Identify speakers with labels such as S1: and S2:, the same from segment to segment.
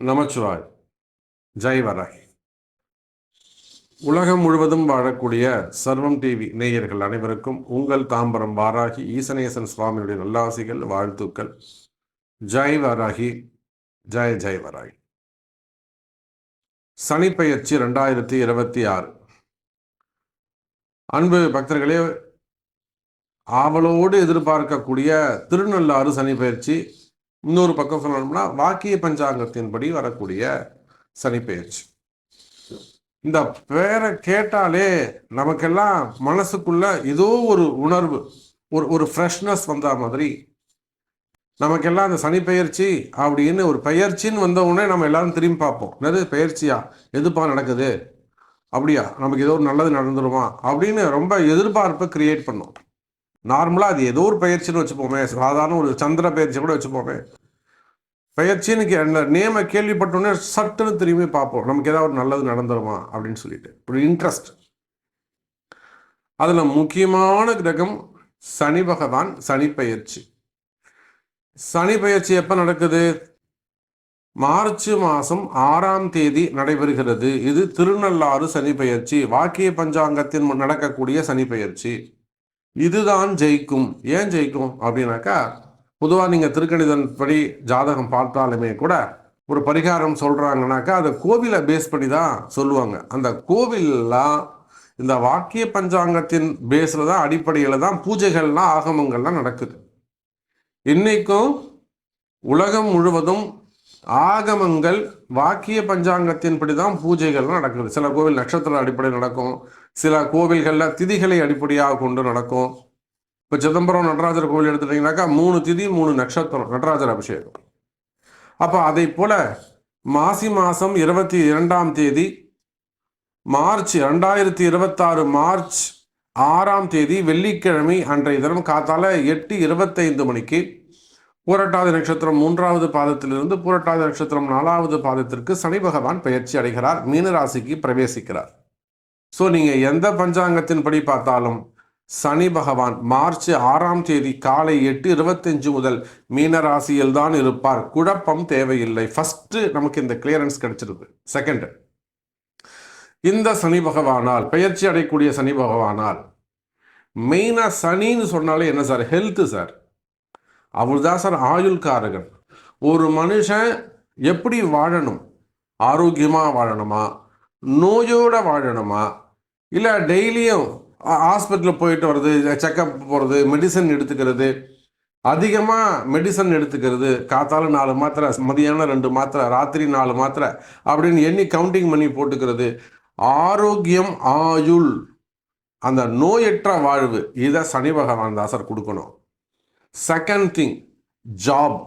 S1: நமச்சிவாய். ஜெய் வராகி. உலகம் முழுவதும் வாழக்கூடிய சர்வம் டிவி நேயர்கள் அனைவருக்கும் உங்கள் தாம்பரம் வாராகி ஈசனேசன் சுவாமியுடைய நல்லாசிகள், வாழ்த்துக்கள். ஜெய் வராகி, ஜெய் ஜெய் வராகி. சனிப்பெயர்ச்சி 2026. அன்பு பக்தர்களே, ஆவலோடு எதிர்பார்க்கக்கூடிய திருநள்ளாறு சனிப்பெயர்ச்சி. இன்னொரு பக்கம் சொல்லணும்னா வாக்கிய பஞ்சாங்கத்தின்படி வரக்கூடிய சனிப்பெயர்ச்சி. இந்த பேரை கேட்டாலே நமக்கெல்லாம் மனசுக்குள்ள ஏதோ ஒரு உணர்வு, ஒரு ஃப்ரெஷ்னஸ் வந்த மாதிரி. நமக்கெல்லாம் அந்த சனிப்பெயர்ச்சி அப்படின்னு ஒரு பெயர்ச்சின்னு வந்த உடனே நம்ம எல்லாரும் திரும்பி பார்ப்போம். என்னது பெயர்ச்சியா? எதுப்பா நடக்குது? அப்படியா? நமக்கு ஏதோ ஒரு நல்லது நடந்துருமா அப்படின்னு ரொம்ப எதிர்பார்ப்பை கிரியேட் பண்ணோம். நார்மலாக அது ஏதோ ஒரு பயிற்சின்னு வச்சுப்போமே, சாதாரண ஒரு சந்திர பயிற்சி கூட வச்சுப்போமே. பயிற்சின்னு நேமை கேள்விப்பட்டோன்னே சட்டுன்னு திரும்பி பார்ப்போம், நமக்கு ஏதாவது ஒரு நல்லது நடந்துருமா அப்படின்னு சொல்லிட்டு ஒரு இன்ட்ரெஸ்ட். அதில் முக்கியமான கிரகம் சனி பகவான். சனி பயிற்சி எப்போ நடக்குது? மார்ச் மாதம் 6ஆம் தேதி நடைபெறுகிறது. இது திருநள்ளாறு சனி பயிற்சி, வாக்கிய பஞ்சாங்கத்தின் நடக்கக்கூடிய சனி பயிற்சி. இதுதான் ஜெயிக்கும். ஏன் ஜெயிக்கும் அப்படின்னாக்கா, பொதுவாக நீங்கள் திருக்கணிதன் படி ஜாதகம் பார்த்தாலுமே கூட ஒரு பரிகாரம் சொல்கிறாங்கனாக்கா அதை கோவிலை பேஸ் பண்ணி தான் சொல்லுவாங்க. அந்த கோவில்லாம் இந்த வாக்கிய பஞ்சாங்கத்தின் பேஸில் தான், அடிப்படையில் தான் பூஜைகள்லாம் ஆகமங்கள்லாம் நடக்குது. இன்னைக்கும் உலகம் முழுவதும் ஆகமங்கள் வாக்கிய பஞ்சாங்கத்தின்படி தான் பூஜைகள்லாம் நடக்குது. சில கோவில் நட்சத்திர அடிப்படையில் நடக்கும், சில கோவில்களில் திதிகளை அடிப்படையாக கொண்டு நடக்கும். இப்போ சிதம்பரம் நடராஜர் கோவில் எடுத்துட்டீங்கன்னாக்கா 3 திதி 3 நட்சத்திரம் நடராஜர் அபிஷேகம். அப்போ அதை போல மாசி மாதம் 22ஆம் தேதி மார்ச் 2026 மார்ச் 6ஆம் தேதி வெள்ளிக்கிழமை அன்றைய தினம் காத்தால 8:25 மணிக்கு பூரட்டாதி நட்சத்திரம் 3வது பாதத்திலிருந்து பூரட்டாதி நட்சத்திரம் 4வது பாதத்திற்கு சனி பகவான் பெயர்ச்சி அடைகிறார், மீனராசிக்கு பிரவேசிக்கிறார். ஸோ நீங்கள் எந்த பஞ்சாங்கத்தின் படி பார்த்தாலும் சனி பகவான் மார்ச் 6ஆம் தேதி காலை 8:25 முதல் மீனராசியில் தான் இருப்பார். குழப்பம் தேவையில்லை. ஃபர்ஸ்ட் நமக்கு இந்த கிளியரன்ஸ் கிடைச்சிருது. செகண்ட், இந்த சனி பகவானால் பெயர்ச்சி அடையக்கூடிய சனி பகவானால் மெயினாக சனின்னு சொன்னாலே என்ன சார்? Health sir. அவர் தான் சார் ஆயுள்காரகன். ஒரு மனுஷன் எப்படி வாழணும்? ஆரோக்கியமாக வாழணுமா, நோயோட வாழணுமா, இல்லை டெய்லியும் ஹாஸ்பிட்டலில் போயிட்டு வர்றது, செக்கப் போகிறது, மெடிசன் எடுத்துக்கிறது, அதிகமாக மெடிசன் எடுத்துக்கிறது, காத்தால 4 மாத்திரை, மதியானம் 2 மாத்திரை, ராத்திரி 4 மாத்திரை அப்படின்னு எண்ணி கவுண்டிங் பண்ணி போட்டுக்கிறது. ஆரோக்கியம், ஆயுள், அந்த நோயற்ற வாழ்வு, இதை சனி பகவான் தான் சார் கொடுக்கணும். Second thing, job.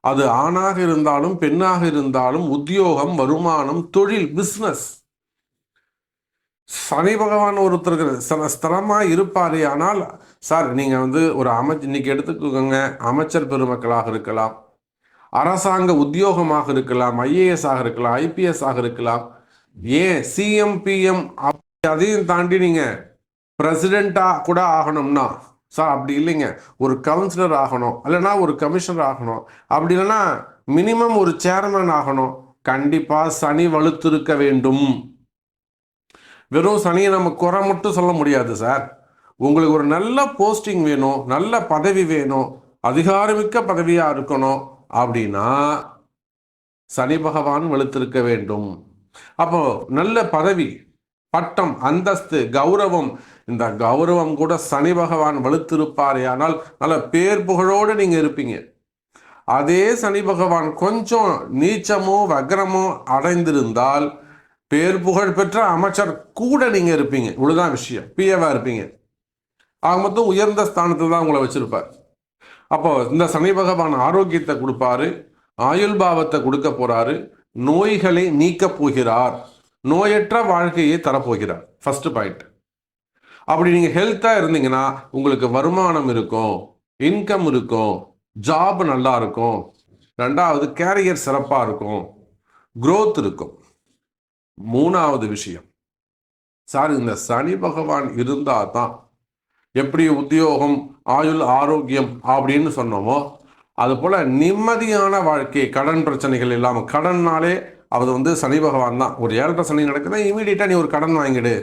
S1: அது ஆணாக இருந்தாலும் பெண்ணாக இருந்தாலும் உத்தியோகம், வருமானம், தொழில், பிஸ்னஸ். சனி பகவான் ஒருத்தருக்கு ஸ்திரமாக இருப்பார். ஆனால் சார் நீங்கள் ஒரு இன்னைக்கு எடுத்துக்கோங்க, அமைச்சர் பெருமக்களாக இருக்கலாம், அரசாங்க உத்தியோகமாக இருக்கலாம், ஐஏஎஸ் ஆக இருக்கலாம், ஐபிஎஸ் ஆக இருக்கலாம், ஏன் சிஎம் பிஎம் அதையும் தாண்டி நீங்கள் பிரசிடெண்ட்டாக கூட ஆகணும்னா சார் அப்படி இல்லைங்க, ஒரு கவுன்சிலர் ஆகணும், இல்லைன்னா ஒரு கமிஷனர் ஆகணும், அப்படி இல்லைன்னா மினிமம் ஒரு சேர்மன் ஆகணும். கண்டிப்பாக சனி வலுத்திருக்க வேண்டும். வெறும் சனியை நம்ம குறை மட்டும் சொல்ல முடியாது சார். உங்களுக்கு ஒரு நல்ல போஸ்டிங் வேணும், நல்ல பதவி வேணும், அதிகாரமிக்க பதவியாக இருக்கணும் அப்படின்னா சனி பகவான் வலுத்திருக்க வேண்டும். அப்போ நல்ல பதவி, பட்டம், அந்தஸ்து, கௌரவம், இந்த கௌரவம் கூட சனி பகவான் வலுத்திருப்பாரே ஆனால் நல்ல பேர் புகழோடு நீங்கள் இருப்பீங்க. அதே சனி பகவான் கொஞ்சம் நீச்சமோ வக்ரமோ அடைந்திருந்தால் பேர் புகழ் பெற்ற அமைச்சர் கூட நீங்கள் இருப்பீங்க. இவ்வளோதான் விஷயம். பிஏவா இருப்பீங்க. ஆக மொத்தம் உயர்ந்த ஸ்தானத்தில் தான் உங்களை வச்சிருப்பார். அப்போ இந்த சனி பகவான் ஆரோக்கியத்தை கொடுப்பாரு, ஆயுள் பாவத்தை கொடுக்க போறாரு, நோய்களை நீக்க போகிறார், நோயற்ற வாழ்க்கையை தரப்போகிறார். First point. அப்படி நீங்கள் ஹெல்த்தாக இருந்தீங்கன்னா உங்களுக்கு வருமானம் இருக்கும், இன்கம் இருக்கும், ஜாப் நல்லா இருக்கும், 2வது கேரியர் சிறப்பாக இருக்கும், growth இருக்கும். 3வது விஷயம் சார், இந்த சனி பகவான் இருந்தால் தான் எப்படி உத்தியோகம், ஆயுள், ஆரோக்கியம் அப்படின்னு சொன்னோமோ அதுபோல் நிம்மதியான வாழ்க்கை, கடன் பிரச்சனைகள் இல்லாமல், கடன்னாலே அது சனி பகவான் தான். ஒரு 7.5 சனி நடக்குதுன்னா இமீடியட்டாக நீ ஒரு கடன் வாங்கிடு,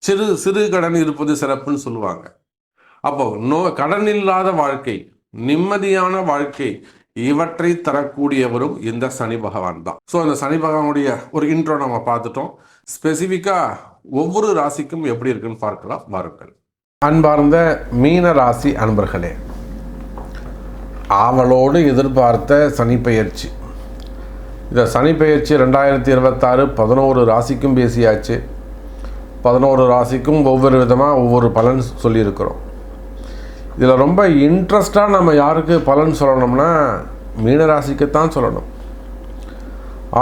S1: சிறு சிறு கடன் இருப்பது சிறப்புன்னு சொல்லுவாங்க. அப்போ கடன் இல்லாத வாழ்க்கை, நிம்மதியான வாழ்க்கை, இவற்றை தரக்கூடியவரும் இந்த சனி பகவான் தான். ஸோ அந்த சனி பகவானுடைய ஒரு இன்ட்ரோ நம்ம பார்த்துட்டோம். ஸ்பெசிஃபிக்காக ஒவ்வொரு ராசிக்கும் எப்படி இருக்குன்னு பார்க்கலாம் வாருங்கள். அன்பார்ந்த மீன ராசி அன்பர்களே, ஆவலோடு எதிர்பார்த்த சனிப்பெயர்ச்சி. இந்த சனிப்பெயர்ச்சி 2026 11 ராசிக்கும் பேசியாச்சு. 11 ராசிக்கும் ஒவ்வொரு விதமாக ஒவ்வொரு பலன் சொல்லியிருக்கிறோம். இதில் ரொம்ப இன்ட்ரெஸ்டாக நம்ம யாருக்கு பலன் சொல்லணும்னா மீனராசிக்குத்தான் சொல்லணும்.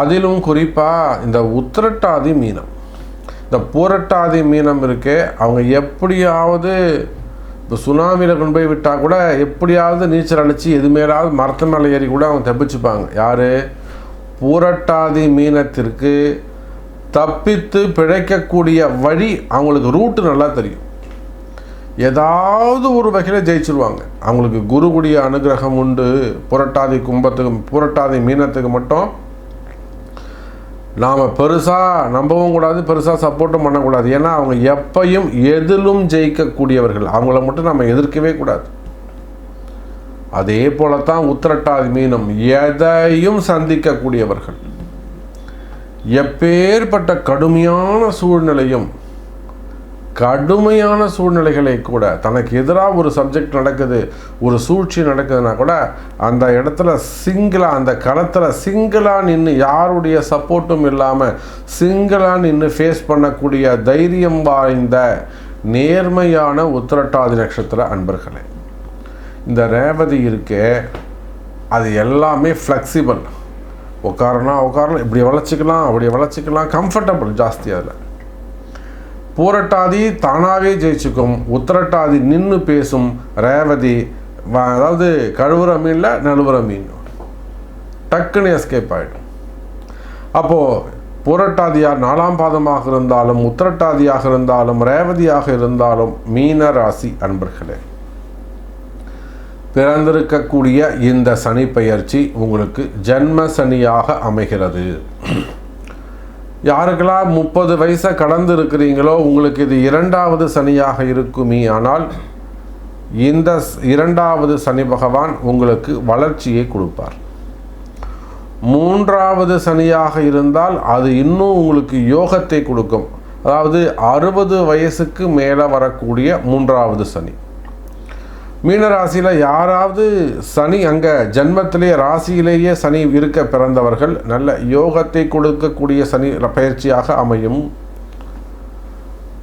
S1: அதிலும் குறிப்பாக இந்த உத்திரட்டாதி மீனம், இந்த பூரட்டாதி மீனம் இருக்கே, அவங்க எப்படியாவது இப்போ சுனாமியில் கொண்டு போய் விட்டால் கூட எப்படியாவது நீச்சல் அடித்து எது மேலாவது மரத்து மேலே ஏறி கூட அவங்க தப்பிச்சுப்பாங்க. யார்? பூரட்டாதி மீனத்திற்கு தப்பித்து பிழைக்கக்கூடிய வழி அவங்களுக்கு ரூட்டு நல்லா தெரியும். ஏதாவது ஒரு வகையில் ஜெயிச்சிருவாங்க. அவங்களுக்கு குருகுடைய அனுகிரகம் உண்டு. புரட்டாதி மீனத்துக்கு மட்டும் நாம் பெருசாக நம்பவும் கூடாது, பெருசாக சப்போர்ட்டும் பண்ணக்கூடாது. ஏன்னா அவங்க எப்பையும் எதிலும் ஜெயிக்கக்கூடியவர்கள். அவங்கள மட்டும் நம்ம எதிர்க்கவே கூடாது. அதே போலத்தான் உத்திரட்டாதி மீனம், எதையும் சந்திக்கக்கூடியவர்கள். எப்பேற்பட்ட கடுமையான சூழ்நிலைகளை கூட, தனக்கு எதிராக ஒரு சப்ஜெக்ட் நடக்குது, ஒரு சூழ்ச்சி நடக்குதுன்னா கூட அந்த இடத்துல அந்த களத்தில் சிங்கிளாக நின்று, யாருடைய சப்போர்ட்டும் இல்லாமல் சிங்கிளாக நின்று ஃபேஸ் பண்ணக்கூடிய தைரியம் வாய்ந்த நேர்மையான உத்திரட்டாதி நட்சத்திர அன்பர்களே. இந்த ரேவதி இருக்கே, அது எல்லாமே ஃப்ளெக்சிபிள். உட்காரலாம், இப்படி வளைச்சிக்கலாம், அப்படி வளைச்சிக்கலாம், கம்ஃபர்டபுள் ஜாஸ்தி. அதில் பூரட்டாதி தானாகவே ஜெயிச்சுக்கும், உத்திரட்டாதி நின்று பேசும், ரேவதி அதாவது கழுவுற மீனில் நழுவுற மீன், டக்குன்னு எஸ்கேப் ஆகிடும். அப்போது பூரட்டாதியார் 4ஆம் பாதமாக இருந்தாலும், உத்திரட்டாதியாக இருந்தாலும், ரேவதியாக இருந்தாலும், மீன ராசி அன்பர்களே, பிறந்திருக்கக்கூடிய இந்த சனி பெயர்ச்சி உங்களுக்கு ஜென்ம சனியாக அமைகிறது. யாருக்கெல்லாம் 30 வயசை கடந்து இருக்கிறீங்களோ உங்களுக்கு இது 2வது சனியாக இருக்குமே. ஆனால் இந்த 2வது சனி பகவான் உங்களுக்கு வளர்ச்சியை கொடுப்பார். 3வது சனியாக இருந்தால் அது இன்னும் உங்களுக்கு யோகத்தை கொடுக்கும். அதாவது 60 வயசுக்கு மேலே வரக்கூடிய 3வது சனி. மீனராசியில் யாராவது சனி அங்கே ஜென்மத்திலே ராசியிலேயே சனி இருக்க பிறந்தவர்கள் நல்ல யோகத்தை கொடுக்கக்கூடிய சனி பயிற்சியாக அமையும்.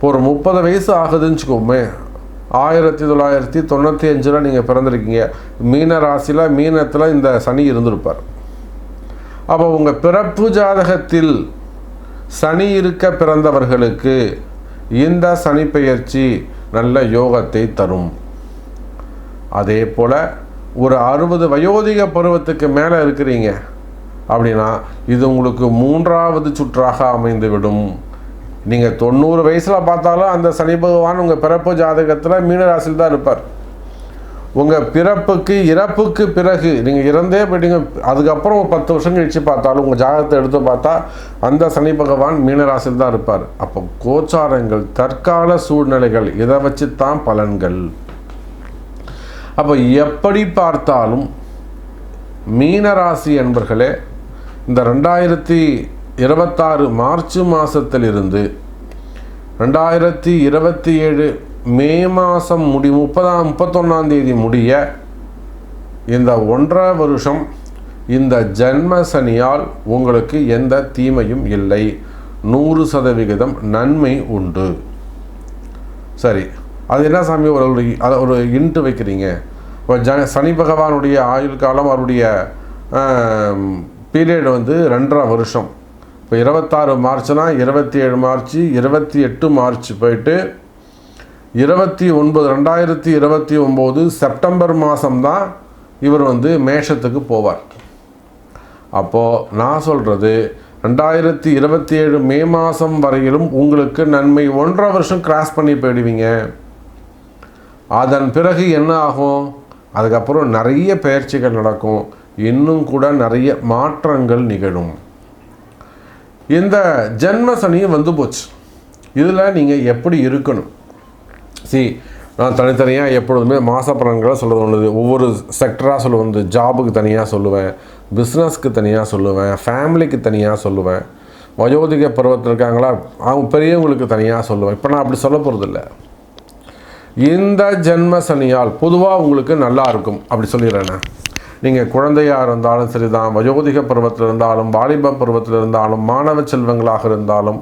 S1: ஒரு 30 வயசு ஆகுதுன்னு வச்சுக்கோமே, 1995 நீங்கள் பிறந்திருக்கீங்க, மீன ராசியில் மீனத்தில் இந்த சனி இருந்திருப்பார். அப்போ உங்கள் பிறப்பு ஜாதகத்தில் சனி இருக்க பிறந்தவர்களுக்கு இந்த சனி பெயர்ச்சி நல்ல யோகத்தை தரும். அதே போல் ஒரு 60 வயோதிக பருவத்துக்கு மேலே இருக்கிறீங்க அப்படின்னா இது உங்களுக்கு 3வது சுற்றாக அமைந்துவிடும். நீங்கள் 90 வயசில் பார்த்தாலும் அந்த சனி பகவான் உங்கள் பிறப்பு ஜாதகத்தில் மீனராசியில் தான் இருப்பார். உங்கள் இறப்புக்கு பிறகு நீங்கள் இறந்தே போயிட்டீங்க, அதுக்கப்புறம் ஒரு 10 வருஷம் கழித்து பார்த்தாலும் உங்கள் ஜாதகத்தை எடுத்து பார்த்தா அந்த சனி பகவான் மீனராசியில் தான் இருப்பார். அப்போ கோச்சாரங்கள், தற்கால சூழ்நிலைகள், இதை வச்சு தான் பலன்கள். அப்போ எப்படி பார்த்தாலும் மீனராசி என்பர்களே, இந்த 2026 மார்ச் மாதத்திலிருந்து 2027 மே மாதம் 31ஆம் தேதி முடிய இந்த 1.5 வருஷம் இந்த ஜென்ம சனியால் உங்களுக்கு எந்த தீமையும் இல்லை. 100% நன்மை உண்டு. சரி, அது என்ன சாமி ஒரு இன்ட்டு வைக்கிறீங்க? இப்போ சனி பகவானுடைய ஆயுள் காலம், அவருடைய பீரியட் 2.5 வருஷம். இப்போ 26 மார்ச்னா 27 மார்ச், 28 மார்ச் போயிட்டு 2029 செப்டம்பர் மாதம்தான் இவர் மேஷத்துக்கு போவார். அப்போது நான் சொல்கிறது 2027 மே மாதம் வரையிலும் உங்களுக்கு நன்மை. 1.5 வருஷம் கிராஸ் பண்ணி போயிடுவீங்க. அதன் பிறகு என்ன ஆகும்? அதுக்கப்புறம் நிறைய பயிற்சிகள் நடக்கும், இன்னும் கூட நிறைய மாற்றங்கள் நிகழும். இந்த ஜென்ம சனியும் வந்து போச்சு. இதில் நீங்கள் எப்படி இருக்கணும்? நான் தனித்தனியாக எப்பொழுதுமே மாத பலன்களை சொல்கிறது ஒன்று, ஒவ்வொரு செக்டராக சொல்லுவது, ஜாபுக்கு தனியாக சொல்லுவேன், பிஸ்னஸ்க்கு தனியாக சொல்லுவேன், ஃபேமிலிக்கு தனியாக சொல்லுவேன், வயோதிக பருவத்தில் இருக்காங்களா அவங்க பெரியவங்களுக்கு தனியாக சொல்லுவேன். இப்போ நான் அப்படி சொல்ல போகிறதில்ல. இந்த ஜென்ம சனியால் பொதுவாக உங்களுக்கு நல்லா இருக்கும் அப்படி சொல்லிடுறேண்ணே. நீங்கள் குழந்தையாக இருந்தாலும் சரி தான், வயோதிக பருவத்தில் இருந்தாலும், வாலிப பருவத்தில் இருந்தாலும், மாணவ செல்வங்களாக இருந்தாலும்,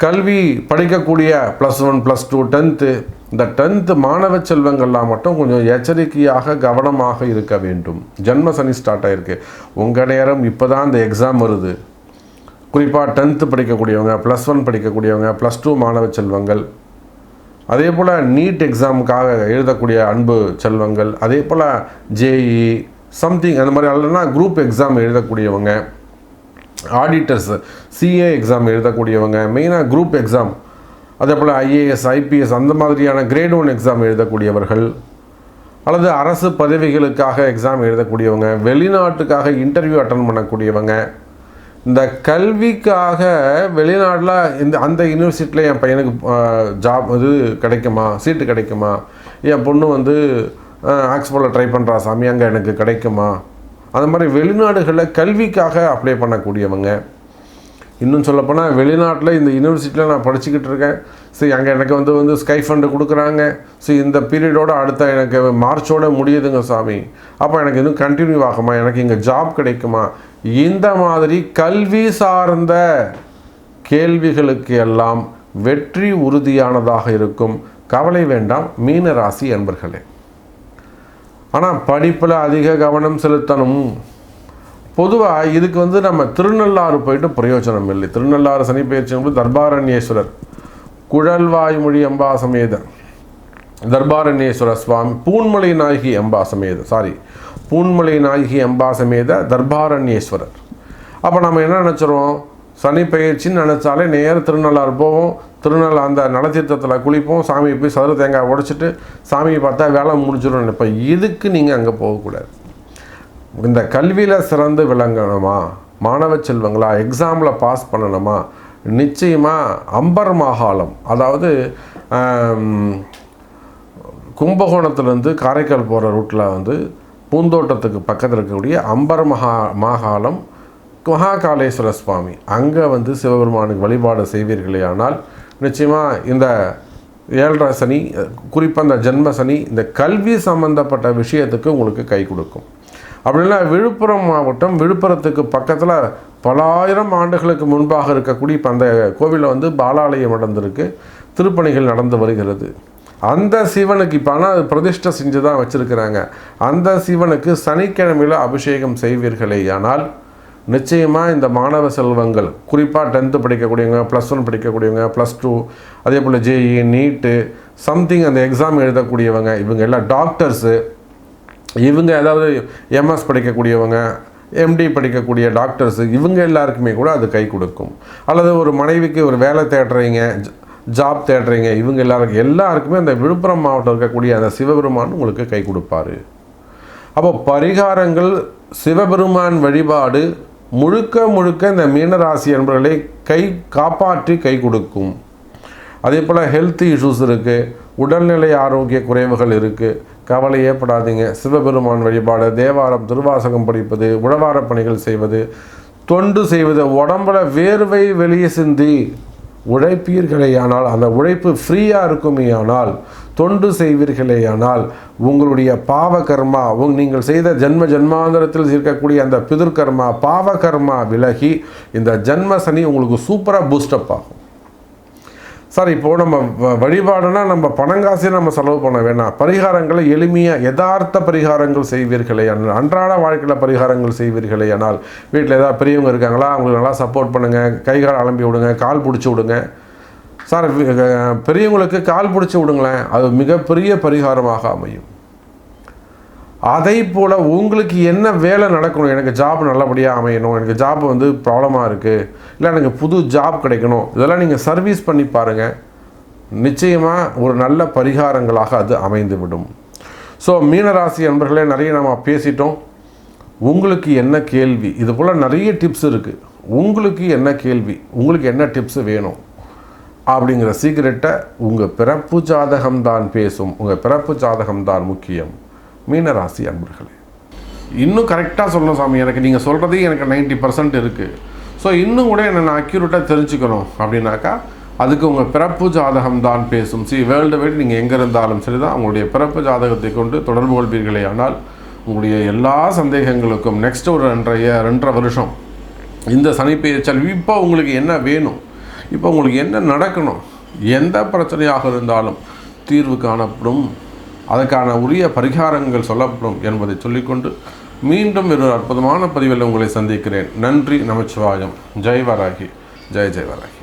S1: கல்வி படிக்கக்கூடிய +1 +2 10th, இந்த 10th மாணவ செல்வங்கள்லாம் மட்டும் கொஞ்சம் எச்சரிக்கையாக கவனமாக இருக்க வேண்டும். ஜென்ம சனி ஸ்டார்ட் ஆகிருக்கு. உங்கள் நேரம் இப்போ தான் இந்த எக்ஸாம் வருது. குறிப்பாக 10th படிக்கக்கூடியவங்க, +1 படிக்கக்கூடியவங்க, +2 மாணவ செல்வங்கள், அதே போல் நீட் எக்ஸாமுக்காக எழுதக்கூடிய அன்பு செல்வங்கள், அதே போல் ஜேஇ சம்திங் அந்த மாதிரி இல்லைன்னா குரூப் எக்ஸாம் எழுதக்கூடியவங்க, ஆடிட்டர்ஸ், சிஏ எக்ஸாம் எழுதக்கூடியவங்க, மெயினாக குரூப் எக்ஸாம், அதே போல் ஐஏஎஸ் ஐபிஎஸ் அந்த மாதிரியான கிரேட் 1 எக்ஸாம் எழுதக்கூடியவர்கள், அல்லது அரசு பதவிகளுக்காக எக்ஸாம் எழுதக்கூடியவங்க, வெளிநாட்டுக்காக இன்டர்வியூ அட்டன் பண்ணக்கூடியவங்க, இந்த கல்விக்காக வெளிநாட்டில் அந்த யூனிவர்சிட்டியில் என் பையனுக்கு ஜாப் இது கிடைக்குமா, சீட்டு கிடைக்குமா, என் பொண்ணு ஆக்ஸ்போர்டில் ட்ரை பண்ணுறா சாமி அங்கே எனக்கு கிடைக்குமா, அந்த மாதிரி வெளிநாடுகளில் கல்விக்காக அப்ளை பண்ணக்கூடியவங்க. இன்னும் சொல்லப்போனால் வெளிநாட்டில் இந்த யூனிவர்சிட்டியில் நான் படிச்சுக்கிட்டு இருக்கேன், சரி அங்கே எனக்கு ஸ்கை ஃபண்டு கொடுக்குறாங்க, சரி இந்த பீரியடோடு அடுத்த எனக்கு மார்ச்சோடு முடியுதுங்க சாமி, அப்போ எனக்கு இன்னும் கண்டினியூ ஆகுமா, எனக்கு இங்கே ஜாப் கிடைக்குமா, இந்த மாதிரி கல்வி சார்ந்த கேள்விகளுக்கு எல்லாம் வெற்றி உறுதியானதாக இருக்கும். கவலை வேண்டாம் மீன ராசி அன்பர்களே. ஆனால் படிப்பில் அதிக கவனம் செலுத்தணும். பொதுவாக இதுக்கு நம்ம திருநள்ளாறு போயிட்டு பிரயோஜனம் இல்லை. திருநள்ளாறு சனி பயிற்சி தர்பாரண்யேஸ்வரர், குழல்வாய்மொழி அம்பா சமேத தர்பாரண்யேஸ்வர சுவாமி, பூன்மலை நாயகி அம்பா சமேத பூன்மலை நாயகி அம்பா சமேத தர்பாரண்யேஸ்வரர். அப்போ நம்ம என்ன நினச்சிரோம், சனி பயிற்சின்னு நினச்சாலே நேரம் திருநள்ளாறு போவோம், அந்த நலத்தீர்த்தத்தில் குளிப்போம், சாமியை போய் சதுர தேங்காய் உடைச்சிட்டு சாமியை பார்த்தா வேலை முடிஞ்சிடும் நினைப்போம். இதுக்கு நீங்கள் அங்கே போகக்கூடாது. இந்த கல்வியில் சிறந்து விளங்கணுமா, மாணவ செல்வங்களா எக்ஸாமில் பாஸ் பண்ணணுமா, நிச்சயமாக அம்பர் மாகாளம், அதாவது கும்பகோணத்துலேருந்து காரைக்கால் போகிற ரூட்டில் பூந்தோட்டத்துக்கு பக்கத்தில் இருக்கக்கூடிய அம்பர் மாகாளம் மகாகாலேஸ்வர சுவாமி, அங்கே சிவபெருமானுக்கு வழிபாடு செய்வீர்களே ஆனால் நிச்சயமாக இந்த 7.5 சனி, குறிப்பாக இந்த ஜென்ம சனி, இந்த கல்வி சம்பந்தப்பட்ட விஷயத்துக்கு உங்களுக்கு கை கொடுக்கும். அப்படின்னா விழுப்புரம் மாவட்டம், விழுப்புரத்துக்கு பக்கத்தில் பல ஆயிரம் ஆண்டுகளுக்கு முன்பாக இருக்கக்கூடிய இப்போ அந்த கோவிலில் பாலாலயம் நடந்திருக்கு, திருப்பணிகள் நடந்து வருகிறது. அந்த சிவனுக்கு இப்போ ஆனால் பிரதிஷ்டை செஞ்சு தான் வச்சுருக்கிறாங்க. அந்த சிவனுக்கு சனிக்கிழமையில் அபிஷேகம் செய்வீர்களே ஆனால் நிச்சயமாக இந்த மாணவ செல்வங்கள், குறிப்பாக 10th படிக்கக்கூடியவங்க, +1 படிக்கக்கூடியவங்க, +2, அதே போல் ஜேஇ நீட்டு சம்திங் அந்த எக்ஸாம் எழுதக்கூடியவங்க, இவங்க எல்லாம் டாக்டர்ஸு, இவங்க ஏதாவது எம்எஸ் படிக்கக்கூடியவங்க, எம்டி படிக்கக்கூடிய டாக்டர்ஸு, இவங்க எல்லாருக்குமே கூட அது கை கொடுக்கும். அல்லது ஒரு மனைவிக்கு ஒரு வேலை தேடுறீங்க, ஜாப் தேடுறீங்க, இவங்க எல்லாருக்குமே அந்த விழுப்புரம் மாவட்டம் இருக்கக்கூடிய அந்த சிவபெருமான் உங்களுக்கு கை கொடுப்பார். அப்போ பரிகாரங்கள், சிவபெருமான் வழிபாடு முழுக்க இந்த மீனராசி என்பவர்களை காப்பாற்றி கை கொடுக்கும். அதே போல் ஹெல்த் இஷ்யூஸ் இருக்குது, உடல்நிலை ஆரோக்கிய குறைவுகள் இருக்குது, கவலையே படாதீங்க. சிவபெருமான் வழிபாடு, தேவாரம் திருவாசகம் படிப்பது, உழவார பணிகள் செய்வது, தொண்டு செய்வது, உடம்புல வேர்வை வெளியே சிந்தி உழைப்பீர்களேயானால், அந்த உழைப்பு ஃப்ரீயாக இருக்குமேயானால், தொண்டு செய்வீர்களேயானால், உங்களுடைய பாவ கர்மா, நீங்கள் செய்த ஜென்மாந்திரத்தில் இருக்கக்கூடிய அந்த பிதுர்கர்மா, பாவ கர்மா விலகி இந்த ஜென்ம சனி உங்களுக்கு சூப்பராக பூஸ்டப் ஆகும். சார் இப்போது நம்ம வழிபாடுனா நம்ம பணங்காசே நம்ம செலவு பண்ண வேணாம். பரிகாரங்களை எளிமையாக யதார்த்த பரிகாரங்கள் செய்வீர்களே, அன்றாட வாழ்க்கையில் பரிகாரங்கள் செய்வீர்களே ஆனால், வீட்டில் ஏதாவது பெரியவங்க இருக்காங்களா, அவங்களுக்கு நல்லா சப்போர்ட் பண்ணுங்கள், கைகால் அலம்பி விடுங்க, கால் பிடிச்சி விடுங்க. சார் பெரியவங்களுக்கு கால் பிடிச்சி விடுங்களேன், அது மிகப்பெரிய பரிகாரமாக அமையும். அதை போல் உங்களுக்கு என்ன வேலை நடக்கணும், எனக்கு ஜாப் நல்லபடியாக அமையணும், எனக்கு ஜாப் ப்ராப்ளமாக இருக்குது, இல்லை எனக்கு புது ஜாப் கிடைக்கணும், இதெல்லாம் நீங்கள் சர்வீஸ் பண்ணி பாருங்கள், நிச்சயமாக ஒரு நல்ல பரிகாரங்களாக அது அமைந்துவிடும். ஸோ மீனராசி அன்பர்களே, நிறைய நம்ம பேசிட்டோம். உங்களுக்கு என்ன கேள்வி, இது போல் நிறைய டிப்ஸ் இருக்குது. உங்களுக்கு என்ன கேள்வி, உங்களுக்கு என்ன டிப்ஸ் வேணும் அப்படிங்கிற சீக்கிரட்டை உங்கள் பிறப்பு ஜாதகம்தான் பேசும். உங்கள் பிறப்பு ஜாதகம்தான் முக்கியம். மீனராசி அன்பர்களே, இன்னும் கரெக்டாக சொல்லணும் சாமி, எனக்கு நீங்கள் சொல்கிறதே எனக்கு 90% இருக்குது. ஸோ இன்னும் கூட என்ன நான் அக்யூரேட்டாக தெரிஞ்சுக்கணும் அப்படின்னாக்கா அதுக்கு உங்கள் பிறப்பு ஜாதகம் தான் பேசும். வேர்ல்டு வைட் நீங்கள் எங்கே இருந்தாலும் சரி தான், உங்களுடைய பிறப்பு ஜாதகத்தை கொண்டு தொடர்பு கொள்வீர்களே ஆனால் உங்களுடைய எல்லா சந்தேகங்களுக்கும் நெக்ஸ்ட் ஒரு 2.5 வருஷம் இந்த சனிப்பெயர்ச்சால் இப்போ உங்களுக்கு என்ன வேணும், இப்போ உங்களுக்கு என்ன நடக்கணும், எந்த பிரச்சனையாக இருந்தாலும் தீர்வு காணப்படும், அதற்கான உரிய பரிகாரங்கள் சொல்லப்படும் என்பதை சொல்லிக்கொண்டு மீண்டும் ஒரு அற்புதமான பதிவில் உங்களை சந்திக்கிறேன். நன்றி. நமச்சிவாயம். ஜெய் வராகி. ஜெய் ஜெய் வராகி.